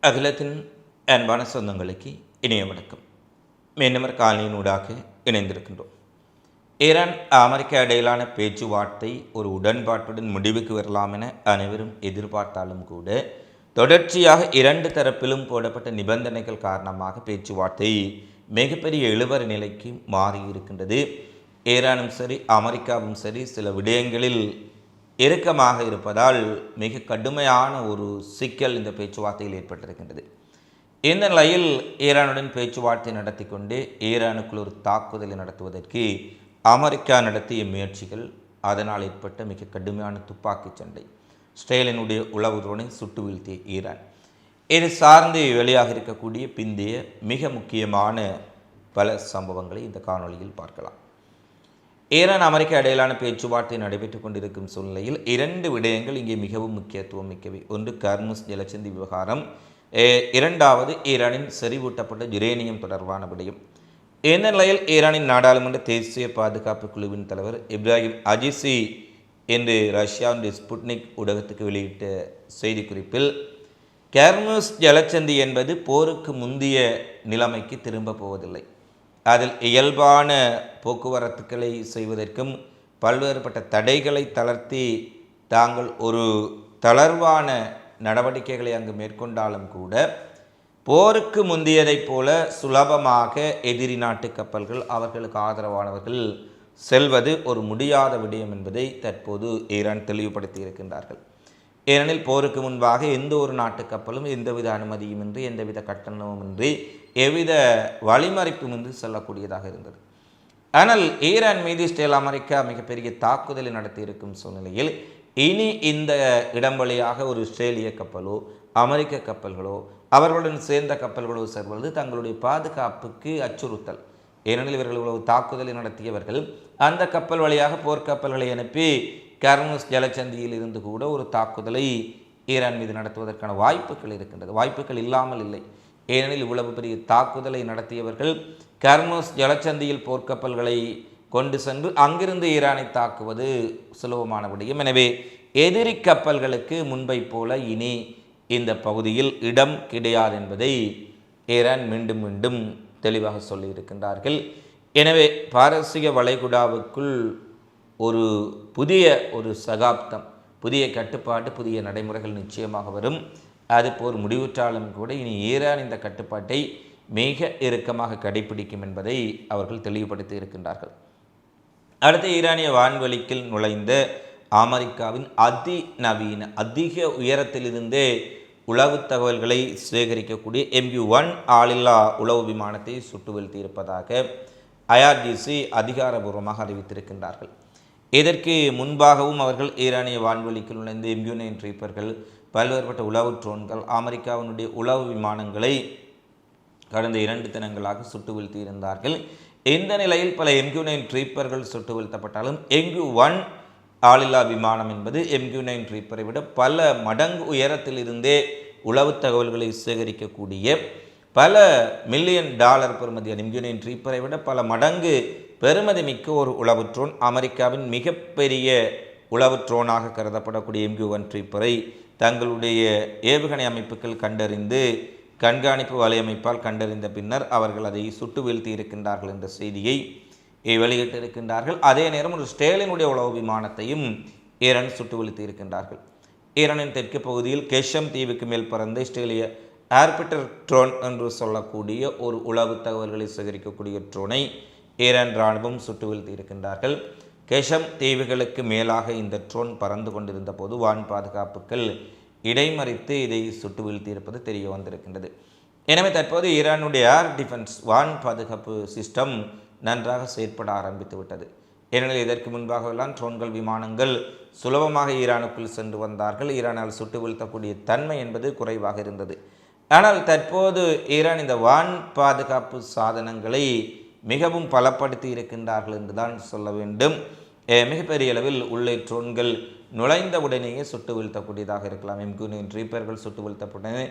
அகிலத்தின் அன்பான சொந்தங்களுக்கு இணைய வணக்கம். மீனவர் காலனியினூடாக இணைந்திருக்கின்றோம். ஈரான் அமெரிக்கா இடையிலான பேச்சுவார்த்தை ஒரு உடன்பாட்டுடன் முடிவுக்கு வரலாம் என அனைவரும் எதிர்பார்த்தாலும் கூட தொடர்ச்சியாக இரண்டு தரப்பிலும் போடப்பட்ட நிபந்தனைகள் காரணமாக பேச்சுவார்த்தை மிகப்பெரிய இழுபறி நிலைக்கு மாறியிருக்கின்றது. ஈரானும் சரி அமெரிக்காவும் சரி சில விடயங்களில் இறுக்கமாக இருப்பதால் மிக கடுமையான ஒரு சிக்கல் இந்த பேச்சுவார்த்தையில் ஏற்பட்டிருக்கின்றது. இந்த நிலையில் ஈரானுடன் பேச்சுவார்த்தை நடத்தி கொண்டு ஈரானுக்குள் ஒரு தாக்குதலை நடத்துவதற்கு அமெரிக்கா நடத்திய முயற்சிகள், அதனால் ஏற்பட்ட மிக கடுமையான துப்பாக்கி சண்டை, இஸ்ரேலினுடைய உளவு ட்ரோனை சுட்டு வீழ்த்திய ஈரான், இது சார்ந்து வெளியாக இருக்கக்கூடிய பிந்தைய மிக முக்கியமான பல சம்பவங்களை இந்த காணொலியில் பார்க்கலாம். ஈரான் அமெரிக்கா இடையிலான பேச்சுவார்த்தை நடைபெற்றுக் கொண்டிருக்கும் சூழ்நிலையில் இரண்டு விடயங்கள் இங்கே மிகவும் முக்கியத்துவம் மிக்கவை. ஒன்று ஹார்முஸ் ஜலசந்தி விவகாரம், இரண்டாவது ஈரானின் செறிவூட்டப்பட்ட யுரேனியம் தொடர்பான விடயம். இந்த நிலையில் ஈரானின் நாடாளுமன்ற தேசிய பாதுகாப்பு குழுவின் தலைவர் இப்ராஹிம் அஜிசி என்று ரஷ்யாவின் ஸ்புட்னிக் ஊடகத்துக்கு வெளியிட்ட செய்திக்குறிப்பில், ஹார்முஸ் ஜலசந்தி என்பது போருக்கு முந்தைய நிலைமைக்கு திரும்ப போவதில்லை. அதில் இயல்பான போக்குவரத்துக்களை செய்வதற்கும் பல்வேறுபட்ட தடைகளை தளர்த்தி தாங்கள் ஒரு தளர்வான நடவடிக்கைகளை அங்கு மேற்கொண்டாலும் கூட போருக்கு முந்தியதைப் போல சுலபமாக எதிரி நாட்டு கப்பல்கள், அவர்களுக்கு ஆதரவானவர்கள் செல்வது ஒரு முடியாத விடயம் என்பதை தற்போது ஈரான் தெளிவுபடுத்தி இருக்கின்றார்கள். ஏனெனில் போருக்கு முன்பாக எந்த ஒரு நாட்டு கப்பலும் எந்தவித அனுமதியுமின்றி எந்தவித கட்டணமுமின்றி எவ்வித வழிமறிப்புமின்றி செல்லக்கூடியதாக இருந்தது. ஆனால் ஈரான் மீது இஸ்ரேல் அமெரிக்கா மிகப்பெரிய தாக்குதலை நடத்தி இருக்கும் சூழ்நிலையில் இனி இந்த இடம் வழியாக ஒரு இஸ்ரேலிய கப்பலோ அமெரிக்க கப்பல்களோ அவர்களுடன் சேர்ந்த கப்பல்களோ செல்வது தங்களுடைய பாதுகாப்புக்கு அச்சுறுத்தல். ஏனெனில் இவர்கள் இவ்வளவு தாக்குதலை நடத்தியவர்கள் அந்த கப்பல் வழியாக போர்க்கப்பல்களை அனுப்பி ஹார்முஸ் ஜலசந்தியில் இருந்து கூட ஒரு தாக்குதலை ஈரான் மீது நடத்துவதற்கான வாய்ப்புகள் இருக்கின்றது. வாய்ப்புகள் இல்லாமல் இல்லை. ஏனெனில் இவ்வளவு பெரிய தாக்குதலை நடத்தியவர்கள் ஹார்முஸ் ஜலசந்தியில் போர்க்கப்பல்களை கொண்டு சென்று அங்கிருந்து ஈரானை தாக்குவது சுலபமான விடயம். எனவே எதிரி கப்பல்களுக்கு முன்பை போல இனி இந்த பகுதியில் இடம் கிடையாது என்பதை ஈரான் மீண்டும் மீண்டும் தெளிவாக சொல்லியிருக்கின்றார்கள். எனவே பாரசீக வளைகுடாவுக்குள் ஒரு புதிய சகாப்தம், புதிய கட்டுப்பாடு, புதிய நடைமுறைகள் நிச்சயமாக வரும். அது போர் முடிவுற்றாலும் கூட இனி ஈரான் இந்த கட்டுப்பாட்டை மிக இறுக்கமாக கடைபிடிக்கும் என்பதை அவர்கள் தெளிவுபடுத்தி இருக்கின்றார்கள். அடுத்த ஈரானிய வான்வெளிக்கில் நுழைந்த அமெரிக்காவின் அதிநவீன அதிக உயரத்திலிருந்தே உளவு தகவல்களை சேகரிக்கக்கூடிய MQ-1 ஆளில்லா உளவு விமானத்தை சுட்டு வீழ்த்தியிருப்பதாக IRGC அதிகாரபூர்வமாக அறிவித்திருக்கின்றார்கள். இதற்கு முன்பாகவும் அவர்கள் ஈரானிய வான்வெளிக்குள் நுழைந்த MQ-9 ரீப்பர்கள், பல்வேறுபட்ட உளவு ட்ரோன்கள், அமெரிக்காவினுடைய உளவு விமானங்களை கடந்த 2 தினங்களாக சுட்டு வீழ்த்தியிருந்தார்கள். இந்த நிலையில் பல MQ-9 ரீப்பர்கள் சுட்டு வீழ்த்தப்பட்டாலும் MQ-1 ஆளில்லா விமானம் என்பது MQ-9 ரீப்பரை விட பல மடங்கு உயரத்தில் இருந்தே உளவு தகவல்களை சேகரிக்கக்கூடிய பல மில்லியன் டாலர் பெறுமதியான MQ-9 ரீப்பரை விட பல மடங்கு பெருமதி மிக்க ஒரு உளவு ட்ரோன், அமெரிக்காவின் மிகப்பெரிய உளவு ட்ரோனாக கருதப்படக்கூடிய MQ-1 ரீப்பரை தங்களுடைய ஏவுகணை அமைப்புகள் கண்டறிந்து கண்காணிப்பு வலையமைப்பால் கண்டறிந்த பின்னர் அவர்கள் அதை சுட்டு வீழ்த்தி இருக்கின்றார்கள் என்ற செய்தியை வெளியிட்டிருக்கின்றார்கள். அதே நேரம் ஒரு இஸ்ரேலினுடைய உளவு விமானத்தையும் ஈரான் சுட்டு வீழ்த்தி இருக்கின்றார்கள். ஈரானின் தெற்கு பகுதியில் கெஷம் தீவுக்கு மேல் பறந்த இஸ்ரேலிய ஆர்பிட்டர் ட்ரோன் என்று சொல்லக்கூடிய ஒரு உளவு தகவல்களை சேகரிக்கக்கூடிய ட்ரோனை ஈரான் இராணுவம் சுட்டு வீழ்த்தி இருக்கின்றார்கள். கெஷம் தீவுகளுக்கு மேலாக இந்த ட்ரோன் பறந்து கொண்டிருந்த போது வான் பாதுகாப்புகள் இடைமறித்து இதை சுட்டு வீழ்த்தியிருப்பது தெரிய வந்திருக்கின்றது. எனவே தற்போது ஈரானுடைய ஏர் டிஃபென்ஸ் வான் பாதுகாப்பு சிஸ்டம் நன்றாக செயற்பட ஆரம்பித்து விட்டது. ஏனெனில் இதற்கு முன்பாகவெல்லாம் ட்ரோன்கள், விமானங்கள் சுலபமாக ஈரானுக்குள் சென்று வந்தார்கள். ஈரானால் சுட்டு வீழ்த்தக்கூடிய தன்மை என்பது குறைவாக இருந்தது. ஆனால் தற்போது ஈரான் இந்த வான் பாதுகாப்பு சாதனங்களை மிகவும் பலப்படுத்தி இருக்கின்றார்கள் என்றுதான் சொல்ல வேண்டும். மிகப்பெரிய அளவில் உள்ளே ட்ரோன்கள் நுழைந்த உடனேயே சுட்டு வீழ்த்தக்கூடியதாக இருக்கலாம். MQ-9 ரீப்பர்கள் சுட்டு வீழ்த்தப்பட்டது.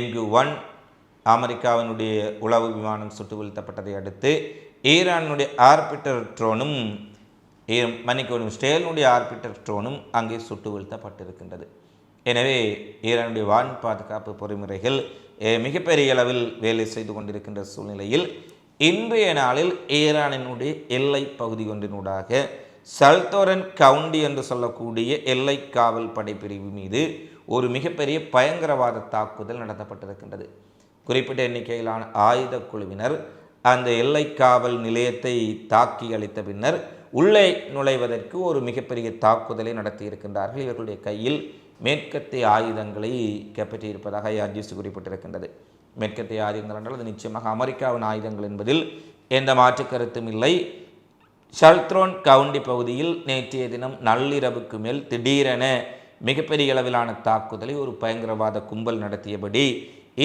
MQ-1 அமெரிக்காவினுடைய உளவு விமானம் சுட்டு வீழ்த்தப்பட்டதை அடுத்து ஈரானுடைய ஆர்பிட்டர் ட்ரோனும் இஸ்ரேலினுடைய ஆர்பிட்டர் ட்ரோனும் அங்கே சுட்டு வீழ்த்தப்பட்டிருக்கின்றது. எனவே ஈரானுடைய வான் பாதுகாப்பு பொறிமுறைகள் மிகப்பெரிய அளவில் வேலை செய்து கொண்டிருக்கின்ற சூழ்நிலையில் இன்றைய நாளில் ஈரானினுடைய எல்லை பகுதி ஒன்றினூடாக சல்தோரன் கவுண்டி என்று சொல்லக்கூடிய எல்லை காவல் படைப்பிரிவு மீது ஒரு மிகப்பெரிய பயங்கரவாத தாக்குதல் நடத்தப்பட்டிருக்கின்றது. குறிப்பிட்ட எண்ணிக்கையிலான ஆயுத குழுவினர் அந்த எல்லை காவல் நிலையத்தை தாக்கி அளித்த பின்னர் உள்ளே நுழைவதற்கு ஒரு மிகப்பெரிய தாக்குதலை நடத்தியிருக்கின்றார்கள். இவர்களுடைய கையில் மேற்கத்திய ஆயுதங்களை கைப்பற்றியிருப்பதாக ஐஆர்ஜிசி குறிப்பிட்டிருக்கின்றது. மேற்கத்திய ஆயுதங்கள் என்றால் அது நிச்சயமாக அமெரிக்காவின் ஆயுதங்கள் என்பதில் எந்த மாற்று கருத்தும் இல்லை. சல்த்ரோன் கவுண்டி பகுதியில் நேற்றைய தினம் நள்ளிரவுக்கு மேல் திடீரென மிகப்பெரிய அளவிலான தாக்குதலை ஒரு பயங்கரவாத கும்பல் நடத்தியபடி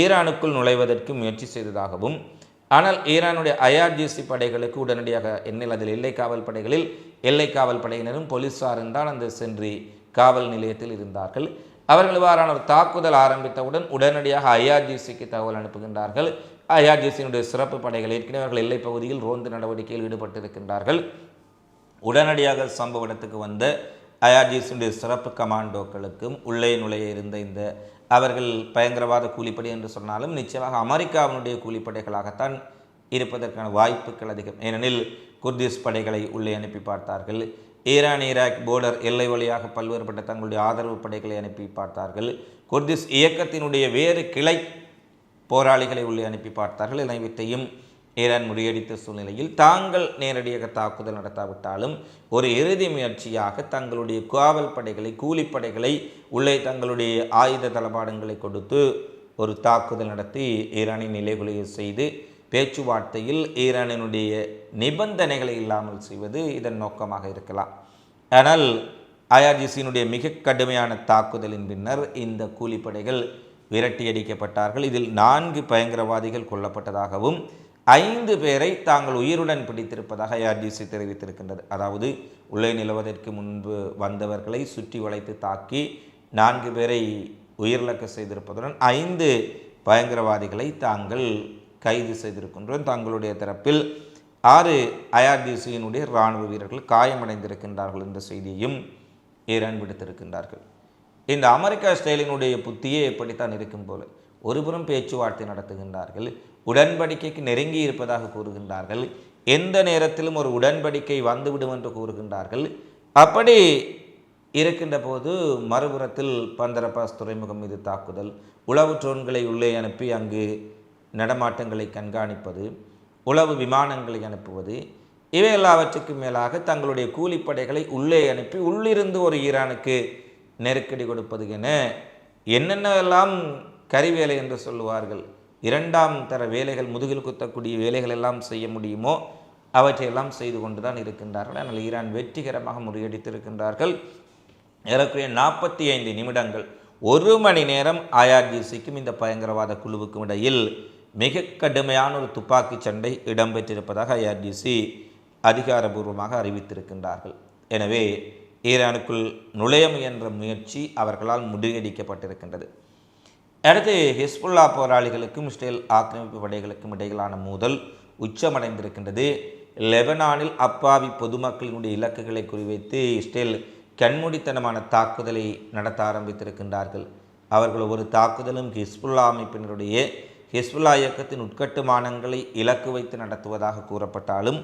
ஈரானுக்குள் நுழைவதற்கு முயற்சி செய்ததாகவும், ஆனால் ஈரானுடைய ஐஆர்ஜிசி படைகளுக்கு உடனடியாக எண்ணில் அதில் எல்லை காவல் படைகளில் எல்லை காவல் படையினரும் போலீஸாரும் தான் அந்த சென்றி காவல் நிலையத்தில் இருந்தார்கள். அவர்கள் இவ்வாறான ஒரு தாக்குதல் ஆரம்பித்தவுடன் உடனடியாக ஐஆர்ஜிசிக்கு தகவல் அனுப்புகின்றார்கள். ஐஆர்ஜிசியினுடைய சிறப்பு படைகள் ஏற்கனவே அவர்கள் எல்லை பகுதியில் ரோந்து நடவடிக்கையில் ஈடுபட்டிருக்கின்றார்கள். உடனடியாக சம்பவ இடத்துக்கு வந்த ஐஆர்ஜிசியினுடைய சிறப்பு கமாண்டோக்களுக்கும் உள்ளே நுழைய இருந்த இந்த அவர்கள் பயங்கரவாத கூலிப்படை என்று சொன்னாலும் நிச்சயமாக அமெரிக்காவினுடைய கூலிப்படைகளாகத்தான் இருப்பதற்கான வாய்ப்புகள் அதிகம். ஏனெனில் குர்திஸ் படைகளை உள்ளே அனுப்பி பார்த்தார்கள். ஈரான் ஈராக் போர்டர் எல்லை வழியாக பல்வேறுபட்ட தங்களுடைய ஆதரவு படைகளை அனுப்பி பார்த்தார்கள். குர்திஸ் இயக்கத்தினுடைய வேறு கிளை போராளிகளை உள்ளே அனுப்பி பார்த்தார்கள். இதைவிட்டையும் ஈரான் முறியடித்த சூழ்நிலையில் தாங்கள் நேரடியாக தாக்குதல் நடத்தாவிட்டாலும் ஒரு இறுதி முயற்சியாக தங்களுடைய காவல் படைகளை கூலிப்படைகளை உள்ளே தங்களுடைய ஆயுத தளபாடங்களை கொடுத்து ஒரு தாக்குதல் நடத்தி ஈரானை நிலைகுலைய செய்து பேச்சுவார்த்தையில் ஈரானினுடைய நிபந்தனைகளை இல்லாமல் செய்வது இதன் நோக்கமாக இருக்கலாம். ஆனால் ஐஆர்ஜிசியினுடைய மிக கடுமையான தாக்குதலின் பின்னர் இந்த கூலிப்படைகள் விரட்டியடிக்கப்பட்டார்கள். இதில் 4 பயங்கரவாதிகள் கொல்லப்பட்டதாகவும் 5 பேரை தாங்கள் உயிருடன் பிடித்திருப்பதாக ஐஆர்ஜிசி தெரிவித்திருக்கின்றது. அதாவது உள்ளே நிலவதற்கு முன்பு வந்தவர்களை சுற்றி வளைத்து தாக்கி 4 பேரை உயிரிழக்க செய்திருப்பதுடன் 5 பயங்கரவாதிகளை தாங்கள் கைது செய்திருக்கின்றோம். தங்களுடைய தரப்பில் 6 ஐஆர்ஜிசியினுடைய இராணுவ வீரர்கள் காயமடைந்திருக்கின்றார்கள் என்ற செய்தியையும் ஈரான் விடுத்திருக்கின்றார்கள். இந்த அமெரிக்கா ஸ்டைலினுடைய புத்தியே எப்படித்தான் இருக்கும் போல ஒருபுறம் பேச்சுவார்த்தை நடத்துகின்றார்கள், உடன்படிக்கைக்கு நெருங்கி இருப்பதாக கூறுகின்றார்கள், எந்த நேரத்திலும் ஒரு உடன்படிக்கை வந்துவிடும் என்று கூறுகின்றார்கள். அப்படி இருக்கின்ற போது மறுபுறத்தில் பந்தர் அப்பாஸ் துறைமுகம் மீது தாக்குதல், உளவு ட்ரோன்களை உள்ளே அனுப்பி அங்கு நடமாட்டங்களை கண்காணிப்பது, உளவு விமானங்களை அனுப்புவது, இவை எல்லாவற்றுக்கும் மேலாக தங்களுடைய கூலிப்படைகளை உள்ளே அனுப்பி உள்ளிருந்து ஒரு ஈரானுக்கு நெருக்கடி கொடுப்பது என என்னென்னவெல்லாம் கரிவேலை என்று சொல்லுவார்கள், 2ஆம் தர வேலைகள், முதுகில் குத்தக்கூடிய வேலைகள் எல்லாம் செய்ய முடியுமோ அவற்றையெல்லாம் செய்து கொண்டு தான் இருக்கின்றார்கள். ஆனால் ஈரான் வெற்றிகரமாக முறியடித்திருக்கின்றார்கள். ஏறக்குறைய 45 நிமிடங்கள் 1 மணி நேரம் ஐஆர்ஜிசிக்கும் இந்த பயங்கரவாத குழுவுக்கும் இடையில் மிக கடுமையான ஒரு துப்பாக்கி சண்டை இடம்பெற்றிருப்பதாக ஐஆர்ஜிசி அதிகாரபூர்வமாக அறிவித்திருக்கின்றார்கள். எனவே ஈரானுக்குள் நுழைய முயன்ற முயற்சி அவர்களால் முறியடிக்கப்பட்டிருக்கின்றது. அடுத்து ஹிஸ்புல்லா போராளிகளுக்கும் இஸ்ரேல் ஆக்கிரமிப்பு படைகளுக்கும் இடையிலான மோதல் உச்சமடைந்திருக்கின்றது. லெபனானில் அப்பாவி பொதுமக்களினுடைய இலக்குகளை குறிவைத்து இஸ்ரேல் கண்மூடித்தனமான தாக்குதலை நடத்த ஆரம்பித்திருக்கின்றார்கள். அவர்கள் ஒரு தாக்குதலும் ஹிஸ்புல்லா அமைப்பினருடைய ஹிஸ்புல்லா இயக்கத்தின் உட்கட்டுமானங்களை இலக்கு வைத்து நடத்துவதாக கூறப்பட்டாலும்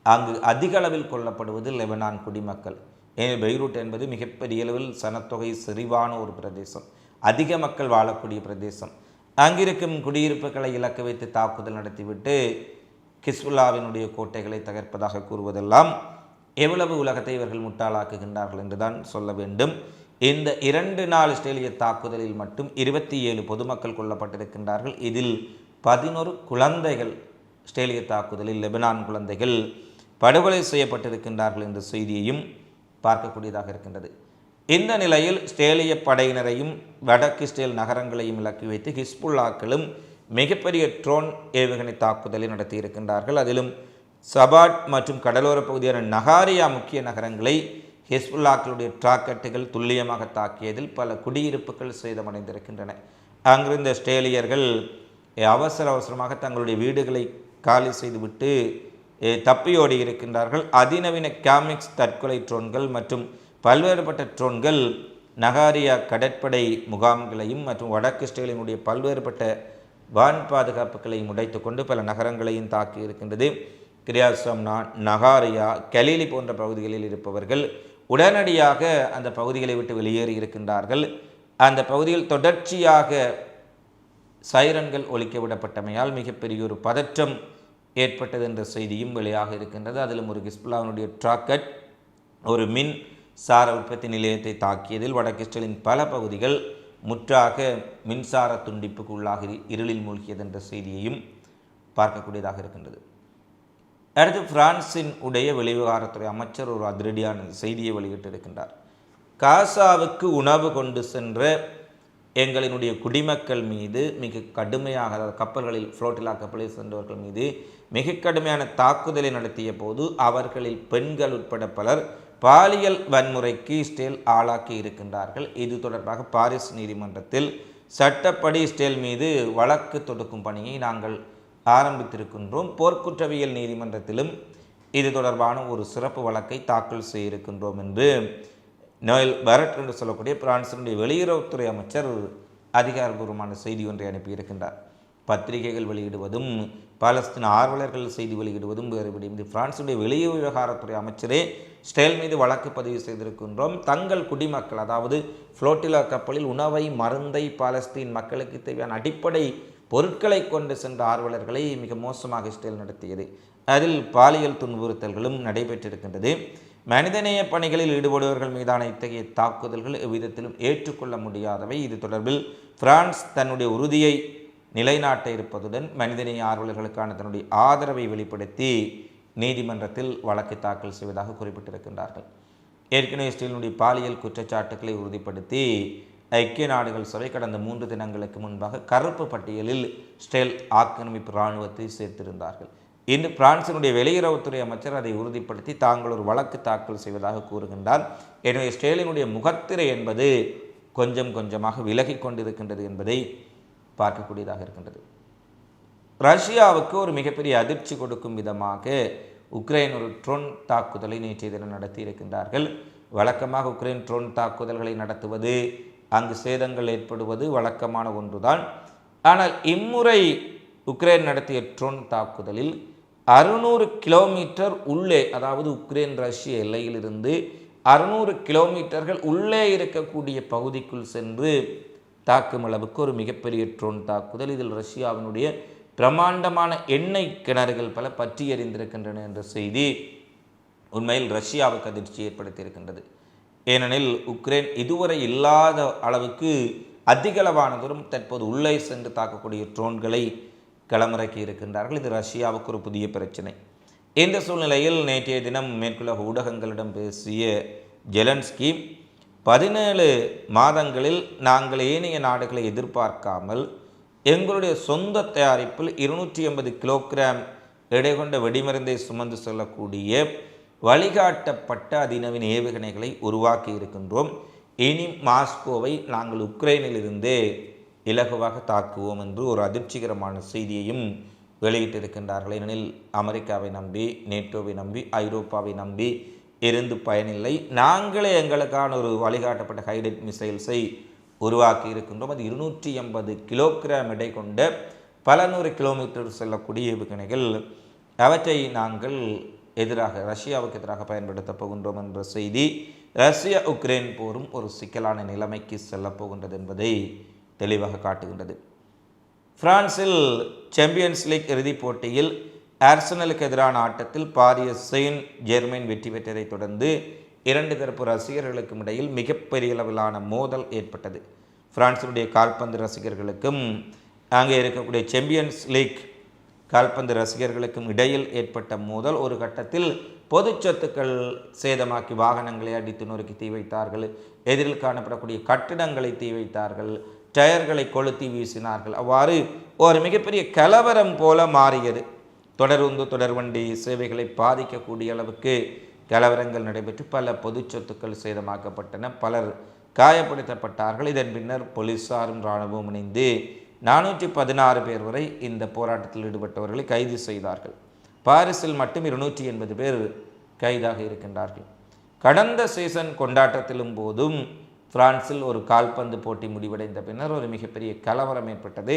அங்கு அதிக அளவில் கொல்லப்படுவது லெபனான் குடிமக்கள். ஏன் பெய்ரூட் என்பது மிகப்பெரிய அளவில் சனத்தொகை செறிவான ஒரு பிரதேசம், அதிக மக்கள் வாழக்கூடிய பிரதேசம். அங்கிருக்கும் குடியிருப்புகளை இலக்கு வைத்து தாக்குதல் நடத்திவிட்டு ஹிஸ்புல்லாவினுடைய கோட்டைகளை தகர்ப்பதாக கூறுவதெல்லாம் எவ்வளவு உலகத்தை இவர்கள் முட்டாளாக்குகின்றார்கள் என்றுதான் சொல்ல வேண்டும். இந்த 2 நாள் இஸ்ரேலிய தாக்குதலில் மட்டும் 27 பொதுமக்கள் கொல்லப்பட்டிருக்கின்றார்கள். இதில் 11 குழந்தைகள் இஸ்ரேலிய தாக்குதலில் லெபனான் குழந்தைகள் படுகொலை செய்யப்பட்டிருக்கின்றார்கள் என்ற செய்தியையும் பார்க்கக்கூடியதாக இருக்கின்றது. இந்த நிலையில் இஸ்ரேலிய படையினரையும் வடக்கு இஸ்ரேல் நகரங்களையும் இலக்கி வைத்து ஹிஸ்புல்லாக்களும் மிகப்பெரிய ட்ரோன் ஏவுகணை தாக்குதலை நடத்தியிருக்கின்றார்கள். அதிலும் சபாட் மற்றும் கடலோர பகுதியான நகாரியா முக்கிய நகரங்களை ஹிஸ்புல்லாக்களுடைய ராக்கெட்டுகள் துல்லியமாக தாக்கியதில் பல குடியிருப்புகள் சேதமடைந்திருக்கின்றன. அங்கிருந்த இஸ்ரேலியர்கள் அவசரமாக தங்களுடைய வீடுகளை காலி செய்துவிட்டு தப்பியோடி இருக்கின்றார்கள். அதிநவீன கேமிக்ஸ் தற்கொலை ட்ரோன்கள் மற்றும் பல்வேறுபட்ட ட்ரோன்கள் நகாரியா கடற்படை முகாம்களையும் மற்றும் வடக்கு இஸ்ரேலினுடைய பல்வேறுபட்ட வான் பாதுகாப்புகளை முடைத்துக்கொண்டு பல நகரங்களையும் தாக்கி இருக்கின்றது. கிரியாசம்னா, நகாரியா, கலீலி போன்ற பகுதிகளில் இருப்பவர்கள் உடனடியாக அந்த பகுதிகளை விட்டு வெளியேறி இருக்கின்றார்கள். அந்த பகுதியில் தொடர்ச்சியாக சைரன்கள் ஒலிக்க விடப்பட்டமையால் மிகப்பெரிய ஒரு பதற்றம் ஏற்பட்டது என்ற செய்தியும் வெளியாக இருக்கின்றது. அதிலும் ஒரு ஹிஸ்புல்லாவினுடைய ராக்கெட் ஒரு மின் சார உற்பத்தி நிலையத்தை தாக்கியதில் வடக்கு இஸ்ரேலின் பல பகுதிகள் முற்றாக மின்சார துண்டிப்புக்கு உள்ளாக இருளில் மூழ்கியது என்ற செய்தியையும் பார்க்கக்கூடியதாக இருக்கின்றது. அடுத்து பிரான்சின் உடைய வெளிவிவகாரத்துறை அமைச்சர் ஒரு அதிரடியான செய்தியை வெளியிட்டிருக்கின்றார். காசாவுக்கு உணவு கொண்டு சென்ற எங்களினுடைய குடிமக்கள் மீது மிக கடுமையாக, அதாவது கப்பல்களில் ஃப்ளோட்டிலா கப்பலில் சென்றவர்கள் மீது மிக கடுமையான தாக்குதலை நடத்திய போது அவர்களில் பெண்கள் உட்பட பலர் பாலியல் வன்முறைக்கு இஸ்ரேல் ஆளாக்கி இருக்கின்றார்கள். இது தொடர்பாக பாரிஸ் நீதிமன்றத்தில் சட்டப்படி இஸ்ரேல் மீது வழக்கு தொடுக்கும் பணியை நாங்கள் ஆரம்பித்திருக்கின்றோம். போர்க்குற்றவியல் நீதிமன்றத்திலும் இது தொடர்பான ஒரு சிறப்பு வழக்கை தாக்கல் செய்திருக்கின்றோம் என்று நோயல் பரட் என்று சொல்லக்கூடிய பிரான்சினுடைய வெளியுறவுத்துறை அமைச்சர் அதிகாரபூர்வமான செய்தி ஒன்றை அனுப்பியிருக்கின்றார். பத்திரிகைகள் வெளியிடுவதும் பாலஸ்தீன ஆர்வலர்கள் செய்தி வெளியிடுவதும் வேறு விடையும். பிரான்சினுடைய வெளியுறவு விவகாரத்துறை அமைச்சரே இஸ்ரேல் மீது வழக்கு பதிவு செய்திருக்கின்றோம். தங்கள் குடிமக்கள், அதாவது ஃப்ளோட்டிலா கப்பலில் உணவை, மருந்தை, பாலஸ்தீன் மக்களுக்கு தேவையான அடிப்படை பொருட்களை கொண்டு சென்ற ஆர்வலர்களை மிக மோசமாக இஸ்ரேல் நடத்தியது. அதில் பாலியல் துன்புறுத்தல்களும் நடைபெற்றிருக்கின்றது. மனிதநேய பணிகளில் ஈடுபடுபவர்கள் மீதான இத்தகைய தாக்குதல்கள் எவ்விதத்திலும் ஏற்றுக்கொள்ள முடியாதவை. இது தொடர்பில் பிரான்ஸ் தன்னுடைய உறுதியை நிலைநாட்ட இருப்பதுடன் மனிதநேய ஆர்வலர்களுக்கான தன்னுடைய ஆதரவை வெளிப்படுத்தி நீதிமன்றத்தில் வழக்கு தாக்கல் செய்வதாக குறிப்பிட்டிருக்கின்றார்கள். ஏற்கனவே இஸ்ரேலினுடைய பாலியல் குற்றச்சாட்டுக்களை உறுதிப்படுத்தி ஐக்கிய நாடுகள் சபை கடந்த 3 தினங்களுக்கு முன்பாக கருப்பு பட்டியலில் இஸ்ரேல் ஆக்கிரமிப்பு இராணுவத்தை சேர்த்திருந்தார்கள். இன்று பிரான்சினுடைய வெளியுறவுத்துறை அமைச்சர் அதை உறுதிப்படுத்தி தாங்கள் ஒரு வழக்கு தாக்கல் செய்வதாக கூறுகின்றார். எனவே இஸ்ரேலினுடைய முகத்திரை என்பது கொஞ்சம் கொஞ்சமாக விலகி கொண்டிருக்கின்றது என்பதை பார்க்கக்கூடியதாக இருக்கின்றது. ரஷ்யாவுக்கு ஒரு மிகப்பெரிய அதிர்ச்சி கொடுக்கும் விதமாக உக்ரைன் ஒரு ட்ரோன் தாக்குதலை நேற்றைய தினம் நடத்தி இருக்கின்றார்கள். வழக்கமாக உக்ரைன் ட்ரோன் தாக்குதல்களை நடத்துவது, அங்கு சேதங்கள் ஏற்படுவது வழக்கமான ஒன்றுதான். ஆனால் இம்முறை உக்ரைன் நடத்திய ட்ரோன் தாக்குதலில் 600 கிலோமீட்டர் உள்ளே, அதாவது உக்ரைன் ரஷ்ய எல்லையிலிருந்து 600 கிலோமீட்டர்கள் உள்ளே இருக்கக்கூடிய பகுதிக்குள் சென்று தாக்கும் அளவுக்கு ஒரு மிகப்பெரிய ட்ரோன் தாக்குதல். இதில் ரஷ்யாவினுடைய பிரமாண்டமான எண்ணெய் கிணறுகள் பல பற்றி எறிந்திருக்கின்றன என்ற செய்தி உண்மையில் ரஷ்யாவுக்கு அதிர்ச்சி ஏற்படுத்தியிருக்கின்றது. ஏனெனில் உக்ரைன் இதுவரை இல்லாத அளவுக்கு அதிகளவான தூரம் தற்போது உள்ளே சென்று தாக்கக்கூடிய ட்ரோன்களை களமிறக்கி இருக்கின்றார்கள். இது ரஷ்யாவுக்கு ஒரு புதிய பிரச்சனை. இந்த சூழ்நிலையில் நேற்றைய தினம் மேற்குலக ஊடகங்களிடம் பேசிய ஜெலன்ஸ்கி 17 மாதங்களில் நாங்கள் ஏனைய நாடுகளை எதிர்பார்க்காமல் எங்களுடைய சொந்த தயாரிப்பில் 280 கிலோகிராம் எடை கொண்ட வெடிமருந்தை சுமந்து செல்லக்கூடிய வழிகாட்டப்பட்ட அதிநவீன ஏவுகணைகளை உருவாக்கி இருக்கின்றோம். இனி மாஸ்கோவை நாங்கள் உக்ரைனிலிருந்தே இலகுவாக தாக்குவோம் என்று ஒரு அதிர்ச்சிகரமான செய்தியையும் வெளியிட்டிருக்கின்றார்கள். ஏனெனில் அமெரிக்காவை நம்பி, நேட்டோவை நம்பி, ஐரோப்பாவை நம்பி இருந்து பயனில்லை. நாங்களே எங்களுக்கான ஒரு வழிகாட்டப்பட்ட ஹைடெட் மிசைல்ஸை உருவாக்கி இருக்கின்றோம். அது 280 கிலோகிராம் எடை கொண்ட பல 100 கிலோமீட்டர் செல்லக்கூடிய ஏவுகணைகள். அவற்றை நாங்கள் ரஷ்யாவுக்கு எதிராக பயன்படுத்தப் போகின்றோம் என்ற செய்தி ரஷ்யா உக்ரைன் போரும் ஒரு சிக்கலான நிலைமைக்கு செல்லப் போகின்றது என்பதை தெளிவாக காட்டுகின்றது. பிரான்சில் சாம்பியன்ஸ் லீக் இறுதிப் போட்டியில் ஆர்சனலுக்கு எதிரான ஆட்டத்தில் பாரிய செயின்ட் ஜெர்மைன் வெற்றி பெற்றதை தொடர்ந்து 2 தரப்பு ரசிகர்களுக்கும் இடையில் மிகப்பெரிய அளவிலான மோதல் ஏற்பட்டது. பிரான்சினுடைய கால்பந்து ரசிகர்களுக்கும் அங்கே இருக்கக்கூடிய சாம்பியன்ஸ் லீக் கால்பந்து ரசிகர்களுக்கும் இடையில் ஏற்பட்ட மோதல் ஒரு கட்டத்தில் பொது சொத்துக்கள் சேதமாக்கி வாகனங்களை அடித்து நொறுக்கி தீ வைத்தார்கள். எதிரில் காணப்படக்கூடிய கட்டிடங்களை தீ வைத்தார்கள். டயர்களை கொளுத்தி வீசினார்கள். அவ்வாறு ஒரு மிகப்பெரிய கலவரம் போல மாறியது. தொடர்வண்டி சேவைகளை பாதிக்கக்கூடிய அளவுக்கு கலவரங்கள் நடைபெற்று பல பொது சொத்துக்கள் சேதமாக்கப்பட்டன. பலர் காயப்படுத்தப்பட்டார்கள். இதன் பின்னர் போலீசாரும் இராணுவம் இணைந்து 416 பேர் வரை இந்த போராட்டத்தில் ஈடுபட்டவர்களை கைது செய்தார்கள். பாரிஸில் மட்டும் 280 பேர் கைதாக இருக்கின்றார்கள். கடந்த சீசன் கொண்டாட்டத்திலும் போதும் பிரான்சில் ஒரு கால்பந்து போட்டி முடிவடைந்த பின்னர் ஒரு மிகப்பெரிய கலவரம் ஏற்பட்டது.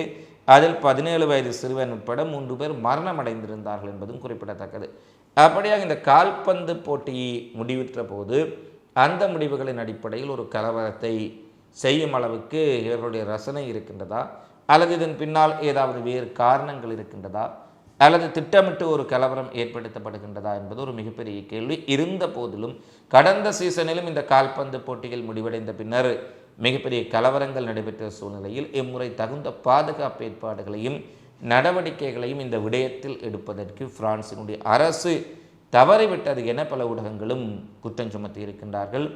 அதில் 17 வயது சிறுவன் உட்பட 3 பேர் மரணமடைந்திருந்தார்கள் என்பதும் குறிப்பிடத்தக்கது. அப்படியாக இந்த கால்பந்து போட்டியை முடிவுற்ற போது அந்த முடிவுகளின் அடிப்படையில் ஒரு கலவரத்தை செய்யும் அளவுக்கு இவர்களுடைய ரசனை இருக்கின்றதா, அல்லது இதன் பின்னால் ஏதாவது வேறு காரணங்கள் இருக்கின்றதா, அல்லது திட்டமிட்டு ஒரு கலவரம் ஏற்படுத்தப்படுகின்றதா என்பது ஒரு மிகப்பெரிய கேள்வி. இருந்த போதிலும் கடந்த சீசனிலும் இந்த கால்பந்து போட்டிகள் முடிவடைந்த பின்னர் மிகப்பெரிய கலவரங்கள் நடைபெற்ற சூழ்நிலையில் இம்முறை தகுந்த பாதுகாப்பு ஏற்பாடுகளையும் நடவடிக்கைகளையும் இந்த விடயத்தில் எடுப்பதற்கு பிரான்சினுடைய அரசு தவறிவிட்டது என பல ஊடகங்களும் குற்றம் சுமத்தி இருக்கின்றார்கள்.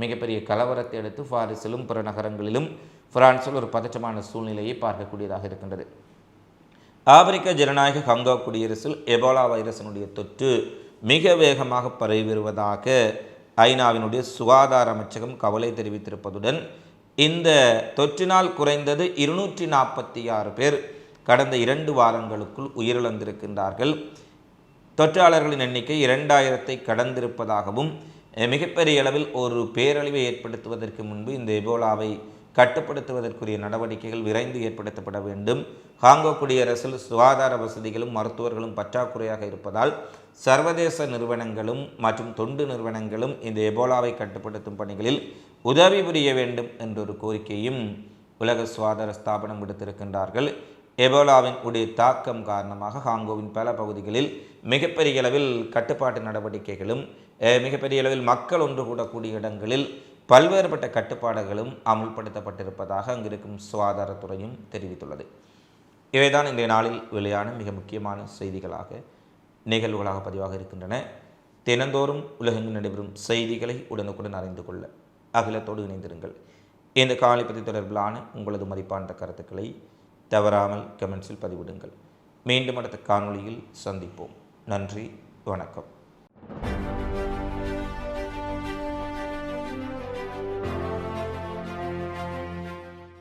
மிகப்பெரிய கலவரத்தை அடுத்து பாரிஸிலும் பிற நகரங்களிலும் பிரான்சில் ஒரு பதற்றமான சூழ்நிலையை பார்க்கக்கூடியதாக இருக்கின்றது. ஆப்பிரிக்க ஜனநாயக காங்கோ குடியரசில் எபோலா வைரஸினுடைய தொற்று மிக வேகமாக பரவி வருவதாக ஐநாவினுடைய சுகாதார அமைச்சகம் கவலை தெரிவித்திருப்பதுடன் இந்த தொற்றினால் குறைந்தது 246 பேர் கடந்த 2 வாரங்களுக்குள் உயிரிழந்திருக்கின்றார்கள். தொற்றாளர்களின் எண்ணிக்கை 2000 கடந்திருப்பதாகவும் மிகப்பெரிய அளவில் ஒரு பேரழிவை ஏற்படுத்துவதற்கு முன்பு இந்த எபோலாவை கட்டுப்படுத்துவதற்குரிய நடவடிக்கைகள் விரைந்து ஏற்படுத்தப்பட வேண்டும். காங்கோ குடியரசில் சுகாதார வசதிகளும் மருத்துவர்களும் பற்றாக்குறையாக இருப்பதால் சர்வதேச நிறுவனங்களும் மற்றும் தொண்டு நிறுவனங்களும் இந்த எபோலாவை கட்டுப்படுத்தும் பணிகளில் உதவி புரிய வேண்டும் என்றொரு கோரிக்கையும் உலக சுகாதார ஸ்தாபனம் விடுத்திருக்கின்றார்கள். எபோலாவின் உடைய தாக்கம் காரணமாக காங்கோவின் பல பகுதிகளில் மிகப்பெரிய அளவில் கட்டுப்பாட்டு நடவடிக்கைகளும் மிகப்பெரிய அளவில் மக்கள் ஒன்று கூடக்கூடிய இடங்களில் பல்வேறுபட்ட கட்டுப்பாடுகளும் அமுல்படுத்தப்பட்டிருப்பதாக அங்கிருக்கும் சுகாதாரத்துறையும் தெரிவித்துள்ளது. இவைதான் இன்றைய நாளில் வெளியான மிக முக்கியமான செய்திகளாக நிகழ்வுகளாக பதிவாக இருக்கின்றன. தினந்தோறும் உலகெங்கும் நடைபெறும் செய்திகளை உடனுக்குடன் அறிந்து கொள்ள அகிலத்தோடு இணைந்திருங்கள். இந்த காலைப்பதி தொடர்பிலான உங்களது மதிப்பான கருத்துக்களை தவறாமல் கமெண்ட்ஸில் பதிவிடுங்கள். மீண்டும் அடுத்த காணொளியில் சந்திப்போம். நன்றி, வணக்கம்.